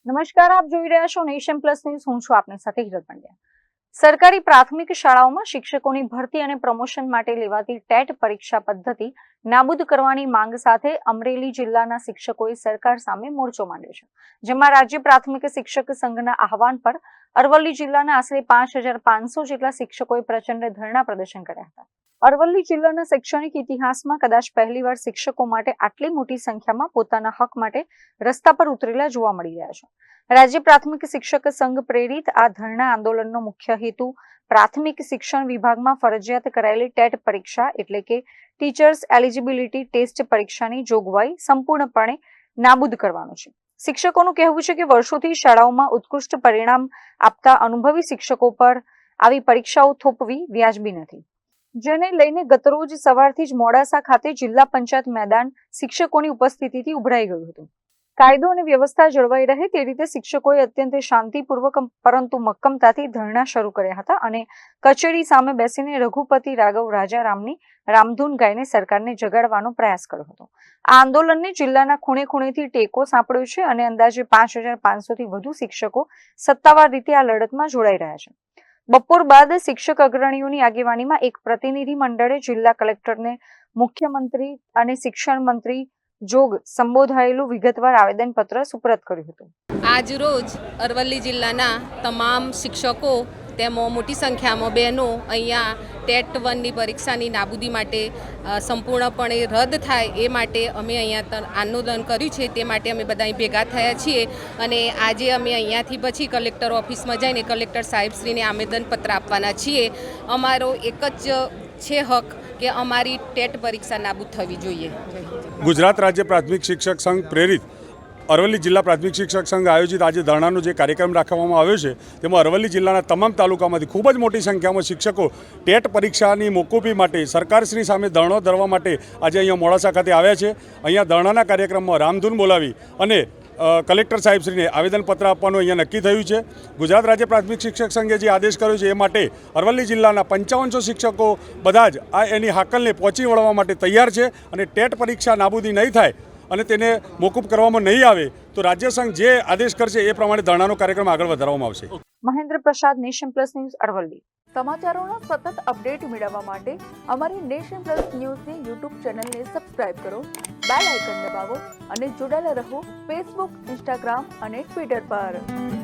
નમસ્કાર, આપ જોઈ રહ્યા છો નેશન પ્લસ ન્યૂઝ. હું છું આપની સાથે હિરલ પંડ્યા. સરકારી પ્રાથમિક શાળાઓમાં શિક્ષકોની ભરતી અને પ્રમોશન માટે લેવાતી ટેટ પરીક્ષા પદ્ધતિ નાબૂદ કરવાની માંગ સાથે અમરેલી જિલ્લાના શિક્ષકોએ સરકાર સામે મોરચો માંડ્યો છે. જેમાં રાજ્ય પ્રાથમિક શિક્ષક સંઘના આહવાન પર અરવલ્લી જિલ્લાના આશરે 5,500 જેટલા શિક્ષકોએ પ્રચંડ ધરણા પ્રદર્શન કર્યા હતા. અરવલ્લી જિલ્લાના શૈક્ષણિક ઇતિહાસમાં કદાચ પહેલીવાર શિક્ષકો માટે આટલી મોટી સંખ્યામાં પોતાના હક માટે રસ્તા પર ઉતરેલા જોવા મળી રહ્યા છે. રાજ્ય પ્રાથમિક શિક્ષક સંઘ પ્રેરિત આ ધરણા આંદોલનનો મુખ્ય હેતુ પ્રાથમિક શિક્ષણ વિભાગમાં ફરજિયાત કરાયેલી ટેટ પરીક્ષા એટલે કે ટીચર્સ એલિજિબિલિટી ટેસ્ટ પરીક્ષાની જોગવાઈ સંપૂર્ણપણે નાબૂદ કરવાનો છે. શિક્ષકોનું કહેવું છે કે વર્ષોથી શાળાઓમાં ઉત્કૃષ્ટ પરિણામ આપતા અનુભવી શિક્ષકો પર આવી પરીક્ષાઓ થોપવી વ્યાજબી નથી. જેને લઈને ગતરોજ સવારથી જ મોડાસા ખાતે જિલ્લા પંચાયત મેદાન શિક્ષકોની ઉપસ્થિતિથી ઉભરાઈ ગયું હતું. કાયદો અને વ્યવસ્થા જળવાઈ રહે તે રીતે શિક્ષકોએ અત્યંત શાંતિપૂર્વક પરંતુ મક્કમતાથી ધરણા શરૂ કર્યા હતા અને કચેરી સામે બેસીને રઘુપતિ રાઘવ રાજારામની રામધૂન ગાઈને સરકારને જગાડવાનો પ્રયાસ કર્યો હતો. આ આંદોલનને જિલ્લાના ખૂણે ખૂણેથી ટેકો સાંપડ્યો છે અને અંદાજે 5,500 થી વધુ શિક્ષકો સત્તાવાર રીતે આ લડતમાં જોડાઈ રહ્યા છે. બપોર બાદ શિક્ષક અગ્રણીઓની આગેવાનીમાં એક પ્રતિનિધિ મંડળે જિલ્લા કલેક્ટરને મુખ્યમંત્રી અને શિક્ષણ મંત્રી જોગ સંબોધાયેલું વિગતવાર આવેદનપત્ર સુપરત કર્યું હતું. આજ રોજ અરવલ્લી જિલ્લાના તમામ શિક્ષકો તેમાં મોટી સંખ્યામાં બહેનો અહીંયા ટેટ 1ની પરીક્ષાની નાબૂદી માટે સંપૂર્ણપણે રદ થાય એ માટે અમે અહીંયા આંદોલન કર્યું છે. તે માટે અમે બધા ભેગા થયા છીએ અને આજે અમે અહીંયાથી પછી કલેક્ટર ઓફિસમાં જઈને કલેક્ટર સાહેબશ્રીને આવેદનપત્ર આપવાના છીએ. અમારો એક જ છે હક કે અમારી ટેટ પરીક્ષા નાબૂદ થવી જોઈએ. ગુજરાત રાજ્ય પ્રાથમિક શિક્ષક સંઘ પ્રેરિત અરવલ્લી જિલ્લા પ્રાથમિક શિક્ષક સંઘ આયોજિત આજે ધરણાનો જે કાર્યક્રમ રાખવામાં આવ્યો છે તેમાં અરવલ્લી જિલ્લાના તમામ તાલુકામાંથી ખૂબ જ મોટી સંખ્યામાં શિક્ષકો ટેટ પરીક્ષાની મોકૂફી માટે સરકારશ્રી સામે ધરણો ધરવા માટે આજે અહીંયા મોડાસા ખાતે આવ્યા છે. અહીંયા ધરણાના કાર્યક્રમમાં રામધૂન બોલાવી અને કલેક્ટર સાહેબશ્રીને આવેદનપત્ર આપવાનું અહીંયા નક્કી થયું છે. ગુજરાત રાજ્ય પ્રાથમિક શિક્ષક સંઘે જે આદેશ કર્યો છે એ માટે અરવલ્લી જિલ્લાના 5500 શિક્ષકો બધા જ આ એની હાકલને પહોંચી વળવા માટે તૈયાર છે અને ટેટ પરીક્ષા નાબૂદી નહીં થાય અને તેને મોકૂફ કરવામાં નહીં આવે તો રાજ્ય સંઘ જે આદેશ કરશે એ પ્રમાણે ધરણાનો કાર્યક્રમ આગળ વધારવામાં આવશે. મહેન્દ્ર પ્રસાદ, નેશન પ્લસ ન્યૂઝ, અરવલ્લી. સમાચારોના સતત અપડેટ મેળવવા માટે અમારી નેશન પ્લસ ન્યૂઝની યુટ્યુબ ચેનલને સબસ્ક્રાઇબ કરો, બેલ આઇકન દબાવો અને જોડાયેલા રહો ફેસબુક, ઇન્સ્ટાગ્રામ અને ટ્વિટર પર.